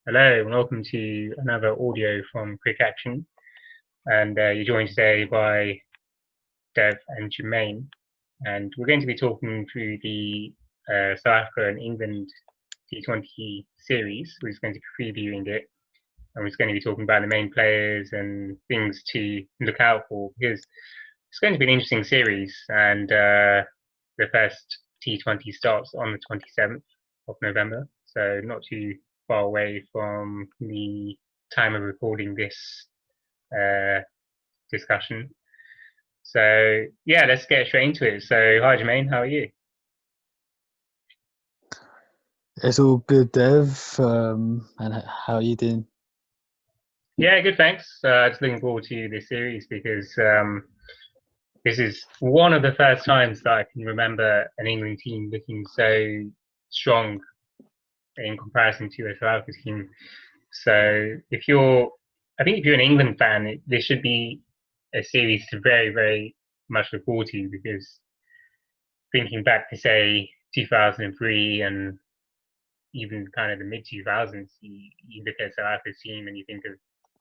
Hello and welcome to another audio from Quick Action. And you're joined today by Dev and Jermaine. And we're going to be talking through the South Africa and England T20 series. We're just going to be previewing it. And we're just going to be talking about the main players and things to look out for because it's going to be an interesting series. And the first T20 starts on the 27th of November. So not too far away from the time of recording this uh, discussion. So yeah, let's get straight into it. So hi Jermaine, how are you? It's all good, Dev. And how are you doing? Yeah, good, thanks. Just looking forward to this series because this is one of the first times that I can remember an England team looking so strong in comparison to a South Africa team. So I think if you're an England fan, this should be a series to very, very much look forward to because thinking back to say 2003 and even kind of the mid 2000s, you look at South Africa's team and you think of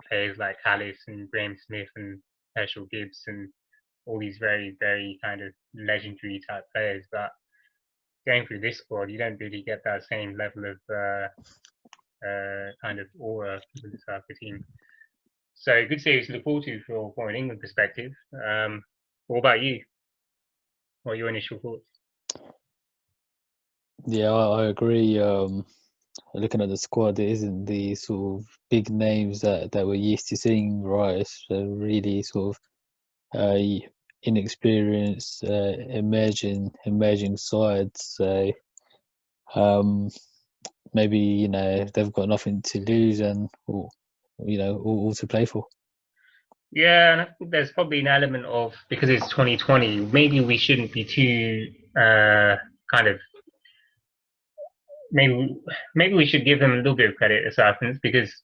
players like Hallis and Graham Smith and Herschel Gibbs and all these very, very kind of legendary type players. But going through this squad, you don't really get that same level of kind of aura with the South Africa team. So good series to look forward to for an England perspective. What about you? What are your initial thoughts? Yeah, I agree. Looking at the squad, it isn't the sort of big names that we're used to seeing, right? It's a really sort of inexperienced, emerging sides. So um, maybe they've got nothing to lose and all to play for. Yeah, and I think there's probably an element of because it's 2020, maybe we shouldn't be too kind of maybe maybe we should give them a little bit of credit as South Africans because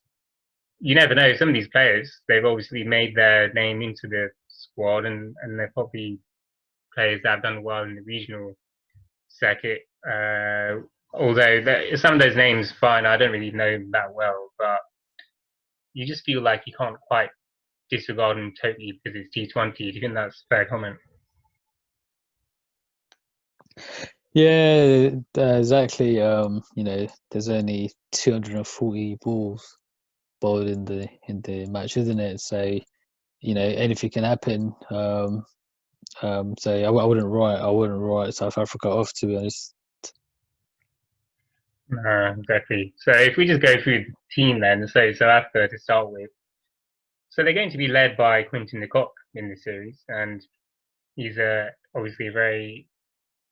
you never know. Some of these players, they've obviously made their name into the squad, and they're probably players that have done well in the regional circuit. Although some of those names, fine, I don't really know that well, but you just feel like you can't quite disregard them totally because it's T20. Do you think that's a fair comment? Yeah, exactly. There's only 240 balls bowled in the match, isn't it? So anything can happen. So I wouldn't write South Africa off, to be honest. Exactly. So if we just go through the team then, so South Africa to start with. So they're going to be led by Quinton de Kock in this series, and he's obviously a very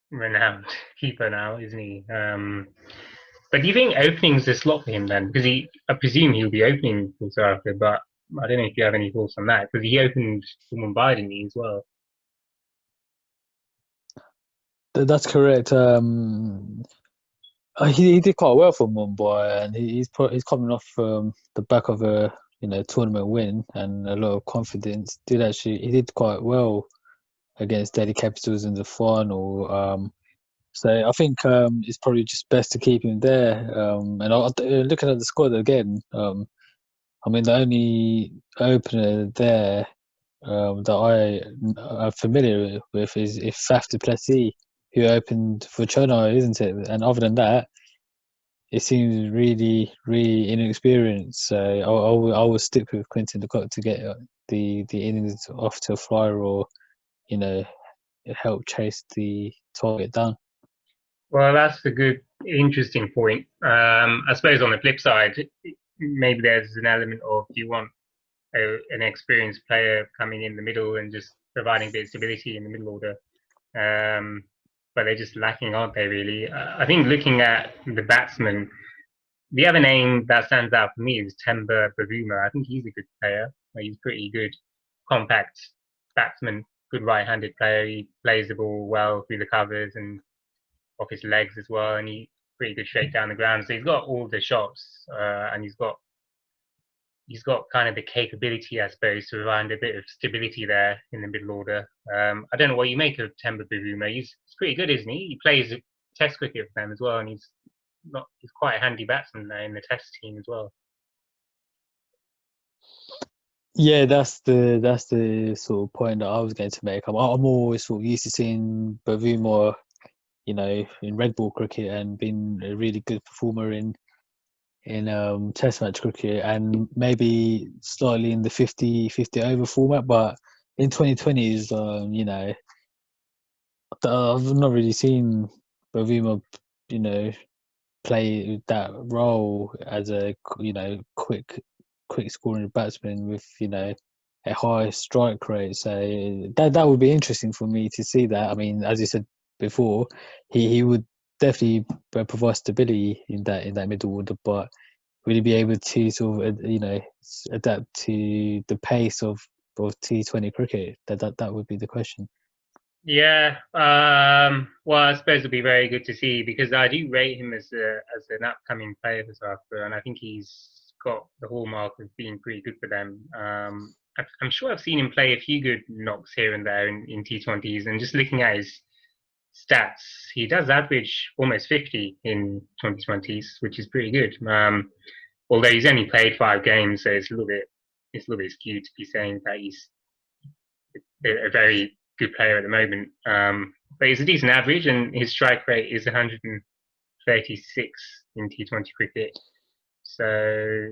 renowned keeper now, isn't he? But do you think opening's the slot for him then? Because I presume he'll be opening for South Africa, but I don't know if you have any thoughts on that because he opened for Mumbai, didn't he, as well? That's correct. He did quite well for Mumbai, and he's coming off the back of a tournament win and a lot of confidence. He did quite well against Delhi Capitals in the final. So I think it's probably just best to keep him there. Looking at the squad again, I mean the only opener there that I am familiar with is Faf du Plessis, who opened for Chennai, isn't it? And other than that, it seems really, really inexperienced. So I will stick with Quinton de Kock to get the innings off to a flyer, or you know help chase the target down. Well, that's a good, interesting point. I suppose on the flip side, maybe there's an element of you want an experienced player coming in the middle and just providing a bit of stability in the middle order. Um, but they're just lacking, aren't they, really? I think looking at the batsmen, the other name that stands out for me is Temba Bavuma. I think he's a good player. He's pretty good, compact batsman, good right-handed player. He plays the ball well through the covers and off his legs as well, and he's pretty good straight down the ground. So he's got all the shots, and he's got kind of the capability, I suppose, to provide a bit of stability there in the middle order. I don't know what you make of Temba Bavuma. He's pretty good, isn't he? He plays Test cricket for them as well, and he's quite a handy batsman now in the Test team as well. Yeah, that's the sort of point that I was going to make. I'm always sort of used to seeing Bavuma, in red ball cricket and being a really good performer in Test match cricket and maybe slightly in the 50 over format, but in 2020s, I've not really seen Bavuma, you know, play that role as a quick scoring batsman with a high strike rate. So that would be interesting for me to see that. I mean, as you said before, he would definitely provide stability in that middle order, but will he be able to sort of adapt to the pace of T20 cricket? That would be the question. Yeah, well, I suppose it'll be very good to see because I do rate him as an upcoming player for South Africa, and I think he's got the hallmark of being pretty good for them. I'm sure I've seen him play a few good knocks here and there in T20s, and just looking at his stats, he does average almost 50 in 2020s, which is pretty good. Although he's only played 5 games, so it's a little bit skewed to be saying that he's a very good player at the moment. But he's a decent average, and his strike rate is 136 in T20 cricket. So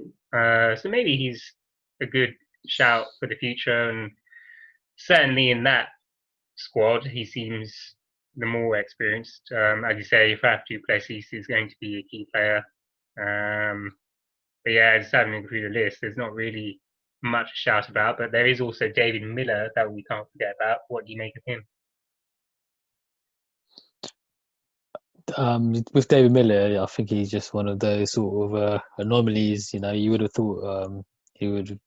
maybe he's a good shout for the future, and certainly in that squad, he seems the more experienced. As you say, if Faf du Plessis is going to be a key player. But yeah, just having through the list, there's not really much to shout about, but there is also David Miller that we can't forget about. What do you make of him? With David Miller, I think he's just one of those sort of anomalies. You would have thought he would have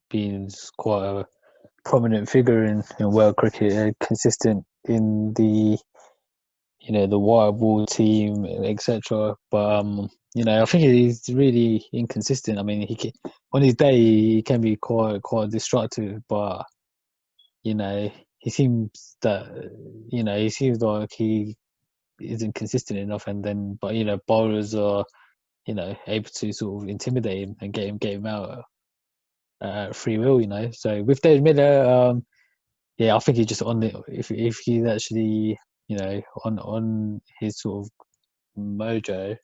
been quite a prominent figure in world cricket, consistent in the white ball team, etc. But I think he's really inconsistent. I mean, on his day he can be quite destructive, but he seems that he seems like he isn't consistent enough, and then but bowlers are able to sort of intimidate him and get him out at free will. So with David Miller, yeah, I think he just on the if he's actually on his sort of mojo,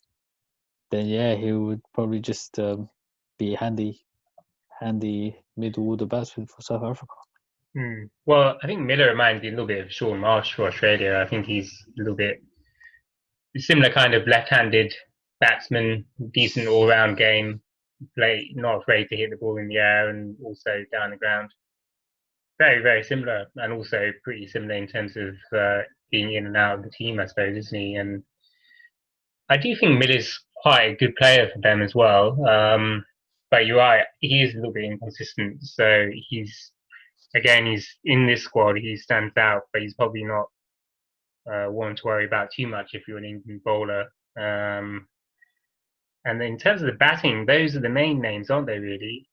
then yeah, he would probably just be a handy middle order batsman for South Africa. Well, I think Miller reminds me a little bit of Sean Marsh for Australia. I think he's a little bit similar kind of left-handed batsman, decent all-round game, not afraid to hit the ball in the air and also down the ground. Very, very similar, and also pretty similar in terms of being in and out of the team, I suppose, isn't he? And I do think Miller's quite a good player for them as well. But you're right, he is a little bit inconsistent. So he's in this squad, he stands out, but he's probably not one to worry about too much if you're an England bowler. And in terms of the batting, those are the main names, aren't they? Really?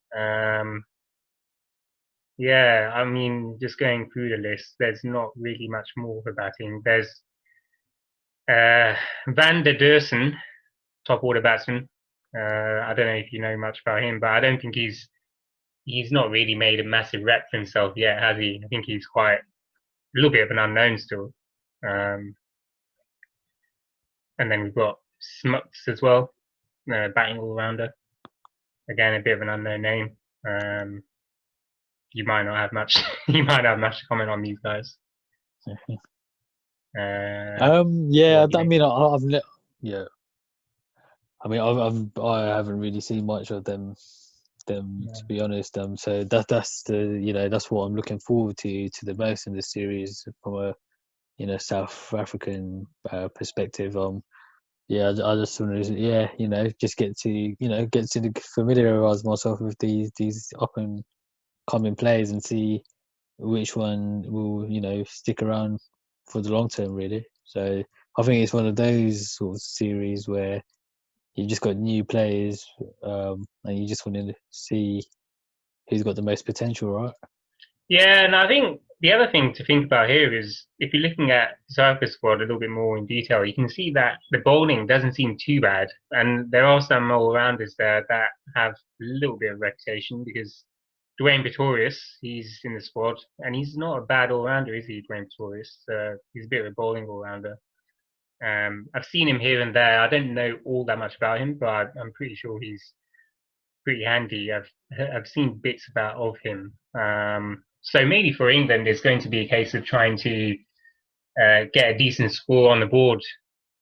Yeah, I mean, just going through the list, there's not really much more for batting. There's Van der Dursen, top order batsman. I don't know if you know much about him, but I don't think he's not really made a massive rep for himself yet, has he? I think he's quite a little bit of an unknown still. And then we've got Smuts as well, batting all rounder. Again, a bit of an unknown name. You might not have much. You might not have much to comment on these guys. Yeah, I mean, yeah. I mean, I haven't really seen much of them to be honest. So that's that's what I'm looking forward to the most in this series from a South African perspective. Yeah, I just want to just get to familiarize myself with these up and coming players and see which one will stick around for the long term, really. So I think it's one of those sort of series where you just got new players, and you just want to see who's got the most potential, right? Yeah, and I think the other thing to think about here is if you're looking at the South Africa squad a little bit more in detail, you can see that the bowling doesn't seem too bad, and there are some all-rounders there that have a little bit of reputation because Dwayne Pretorius, he's in the squad, and he's not a bad all-rounder, is he, Dwayne Pretorius? He's a bit of a bowling all-rounder. I've seen him here and there. I don't know all that much about him, but I'm pretty sure he's pretty handy. I've seen bits about of him. So maybe for England, it's going to be a case of trying to get a decent score on the board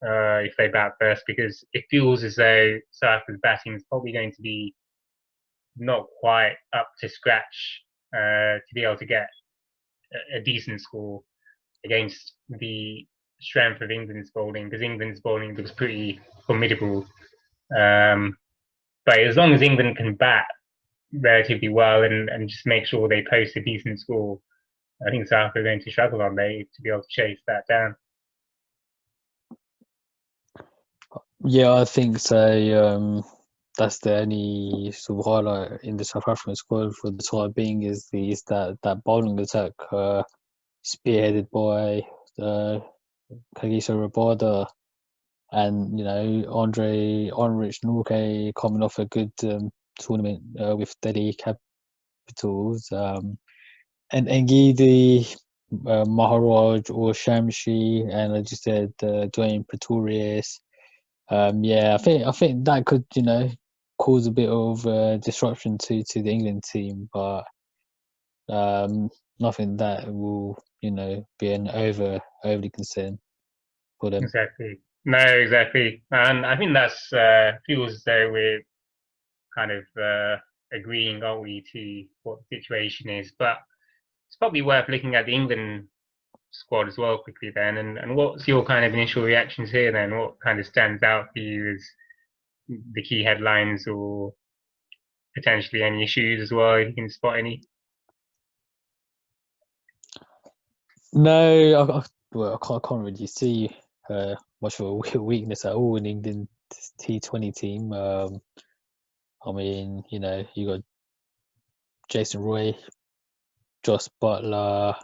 if they bat first, because it feels as though South Africa's batting is probably going to be not quite up to scratch to be able to get a decent score against the strength of England's bowling, because England's bowling looks pretty formidable. Um, but as long as England can bat relatively well and just make sure they post a decent score, I think South Africa are going to struggle on they to be able to chase that down. Yeah, I think so. That's the only sort of highlight in the South African squad for the time being is that bowling attack spearheaded by Kagiso Rabada and Andre Onrich Norke coming off a good tournament with Delhi Capitals, and Ngidi, Maharaj or Shamshi, and like you said, Dwayne Pretorius. Yeah, I think that could cause a bit of disruption to the England team, but nothing that will be an overly concern for them. Exactly. No, exactly. And I think that's feels as though we're kind of agreeing, aren't we, to what the situation is. But it's probably worth looking at the England squad as well quickly then. And what's your kind of initial reactions here then? What kind of stands out for you as the key headlines or potentially any issues as well, if you can spot any? No, I can't really see much of a weakness at all in England's T20 team. I mean, you got Jason Roy, Joss Butler.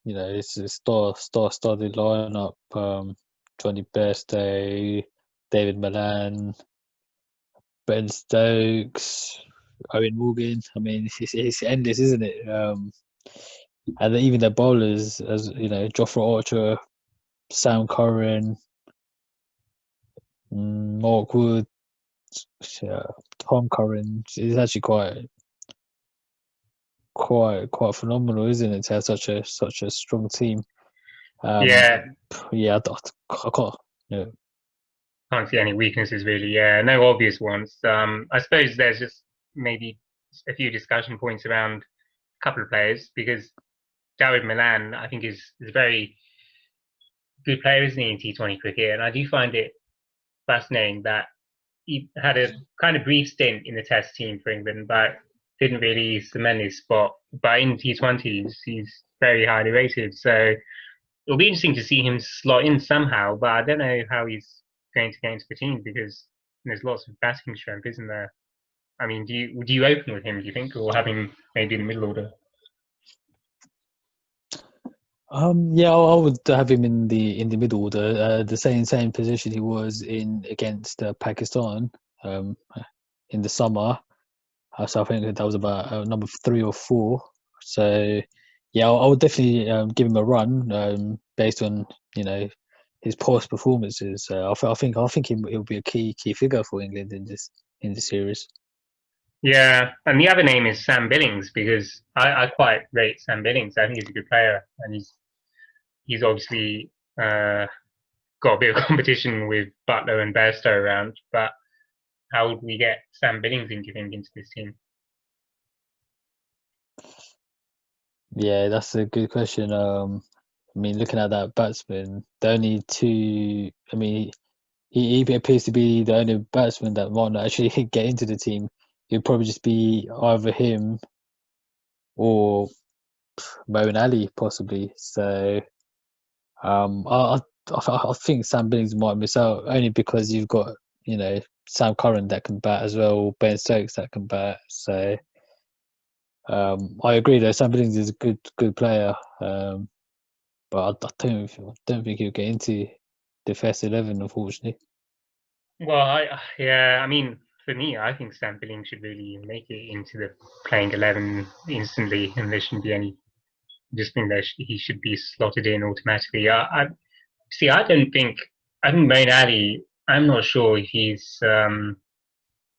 It's a star-studded lineup. Johnny Bairstow, David Milan, Ben Stokes, Owen Morgan. I mean, it's endless, isn't it? And even their bowlers, as Jofra Archer, Sam Curran, Mark Wood, Tom Curran. It's actually quite phenomenal, isn't it, to have such a strong team? Yeah, Yeah, I can't. Yeah. can't see any weaknesses really. Yeah, no obvious ones. I suppose there's just maybe a few discussion points around a couple of players because David Milan, I think, is a very good player, isn't he, in T20 cricket? And I do find it fascinating that he had a kind of brief stint in the Test team for England, but didn't really cement his spot. But in T20s, he's very highly rated. So it'll be interesting to see him slot in somehow. But I don't know how he's going to get into the team because there's lots of batting strength, isn't there? I mean, would you open with him? Do you think, or have him maybe in the middle order? Yeah, I would have him in the middle order, the same position he was in against Pakistan in the summer. So I think that was about number 3 or 4. So yeah, I would definitely give him a run based on his past performances. I think he'll be a key figure for England in this series. Yeah, and the other name is Sam Billings because I quite rate Sam Billings. I think he's a good player, and he's obviously got a bit of competition with Butler and Bairstow around. But how would we get Sam Billings into this team? Yeah, that's a good question. I mean, looking at that batsman, the only two. I mean, he appears to be the only batsman that might not actually get into the team. It would probably just be either him or Moeen Ali, possibly. So, I think Sam Billings might miss out only because you've got Sam Curran that can bat as well, Ben Stokes that can bat. So I agree though. Sam Billings is a good player, but I don't think he'll get into the first 11, unfortunately. Well, yeah, I mean, for me, I think Sam Billing should really make it into the playing 11 instantly, and there shouldn't be any. Just think that he should be slotted in automatically. I see. I don't think. I think Moeen Ali. I'm not sure if he's an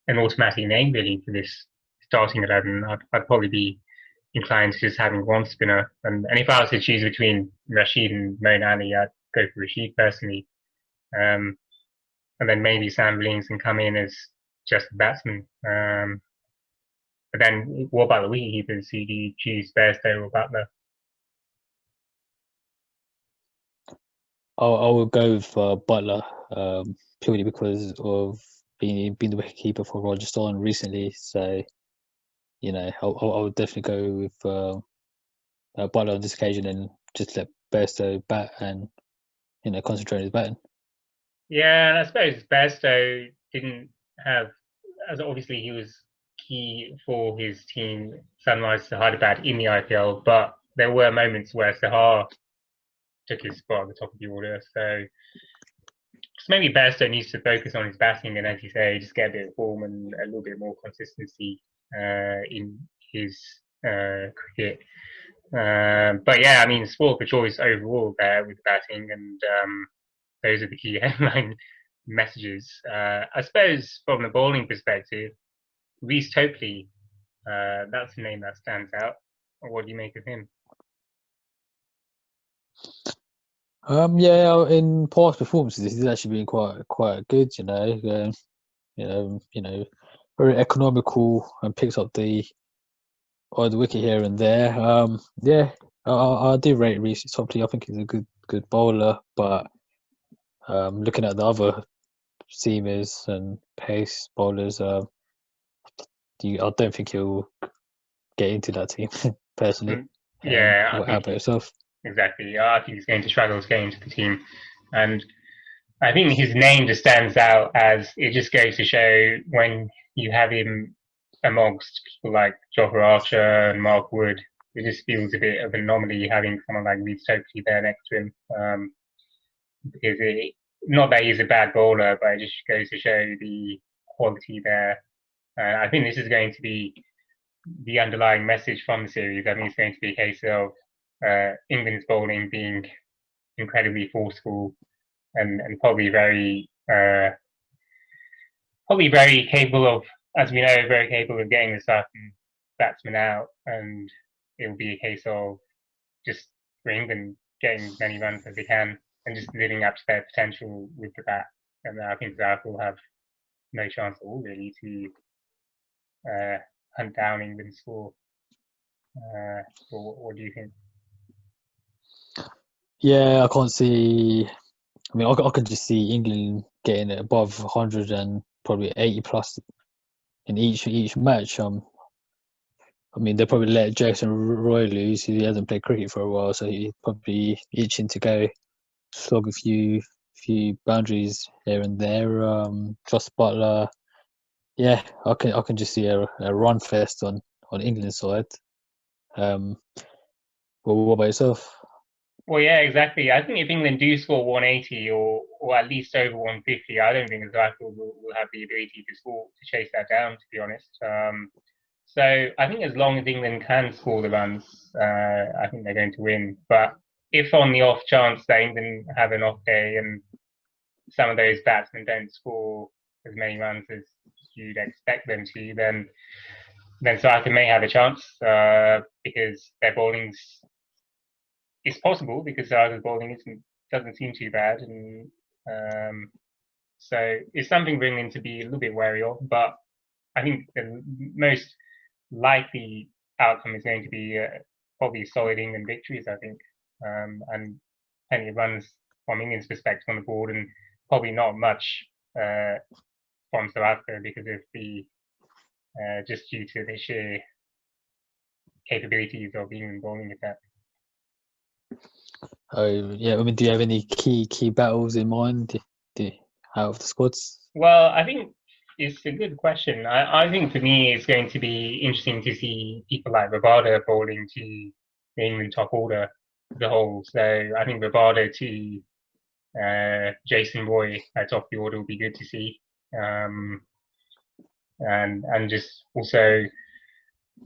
automatic name really for this starting 11. I'd probably be inclined to just having one spinner. And if I was to choose between Rashid and Moeen Ali, I'd go for Rashid personally. Um, and then maybe Sam Billings can come in as just a batsman. But then what about the wicketkeepers? Who do you choose, Bairstow or Butler? I will go with Butler, purely because of being the wicketkeeper for Rajasthan recently. So I would definitely go with Butler on this occasion and just let Bairstow bat and concentrate on his batting. Yeah, and I suppose Bairstow didn't have, as obviously he was key for his team, Sunrise to Hyderabad in the IPL, but there were moments where Sahar took his spot at the top of the order. So maybe Bairstow needs to focus on his batting and, as you say, just get a bit of form and a little bit more consistency in his cricket. But yeah, I mean, sport for choice overall there with batting, and those are the key headline messages. I suppose from the bowling perspective, Reece Topley, that's the name that stands out. What do you make of him? Yeah, in past performances, he's actually been quite good. Very economical and picks up the wicket here and there. Yeah, I do rate Reece Topley. I think he's a good bowler, but looking at the other seamers and pace bowlers, I don't think he'll get into that team personally. Yeah, I How think about yourself? exactly. I think he's going to struggle to get into the team, and I think his name just stands out as it just goes to show when you have him amongst people like Jofra Archer and Mark Wood, it just feels a bit of an anomaly having someone like Reece Topley there next to him. Because not that he's a bad bowler, but it just goes to show the quality there. I think this is going to be the underlying message from the series. I think it's going to be a case of England's bowling being incredibly forceful and probably very capable of, as we know, very capable of getting the certain batsman out, and it will be a case of just for England getting as many runs as they can and just living up to their potential with the bat. And I think South will have no chance at all really to hunt down England's score. What do you think? Yeah, I can't see. I mean, I could just see England getting it above 100 and probably 80 plus in each match. I mean, they'll probably let Jason Roy loose. He hasn't played cricket for a while, so he's probably itching to go slog a few boundaries here and there. Joss Butler, yeah, I can just see a run fest on England's side. Well, what about yourself? Well, yeah, exactly. I think if England do score 180 or at least over 150, I don't think the Rifle will have the ability to chase that down. To be honest, so I think as long as England can score the runs, I think they're going to win. But if on the off chance that England have an off day and some of those batsmen don't score as many runs as you'd expect them to, then South Africa may have a chance because their bowling's it's possible because Zaga's bowling doesn't seem too bad, and so it's something for England to be a little bit wary of. But I think the most likely outcome is going to be probably solid England victories. I think, and plenty of runs from England's perspective on the board, and probably not much from South Africa because of the just due to the sheer capabilities of England bowling attack. Oh yeah, I mean, do you have any key battles in mind? Out of the squads? Well, I think It's a good question. I think for me, it's going to be interesting to see people like Rabada bowling to the England top order as a whole. So I think Rabada to Jason Roy at top of the order will be good to see. Um, and just also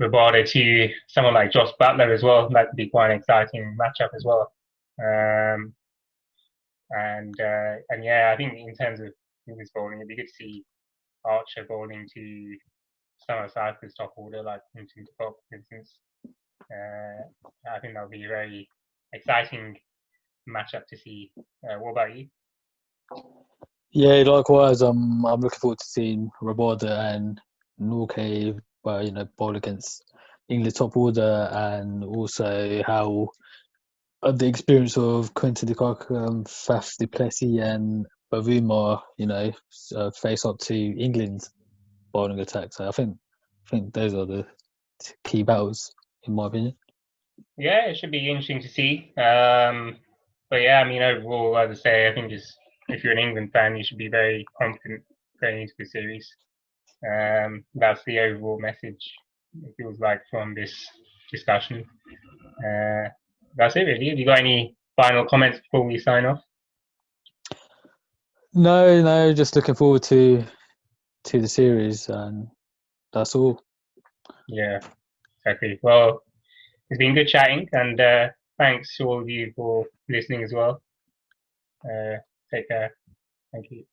Rabada to someone like Josh Butler as well. That could be quite an exciting matchup as well. Um, and yeah, I think in terms of England's bowling, it'd be good to see Archer bowling to some of South's top order, like Quinton de Kock, for instance. I think that would be a very exciting matchup to see. What about you? Yeah, likewise. I'm looking forward to seeing Rabada and Norke, bowl against England top order, and also how the experience of Quinton de Kock, Faf du Plessis, and Bavuma, face up to England's bowling attack. So I think those are the key battles, in my opinion. Yeah, it should be interesting to see. But yeah, I mean, overall, as I say, I think just if you're an England fan, you should be very confident going into the series. That's the overall message, it feels like, from this discussion. That's it, really. Have you got any final comments before we sign off? No, just looking forward to the series, and that's all. Yeah, exactly. Well, it's been good chatting, and thanks to all of you for listening as well. Take care. Thank you.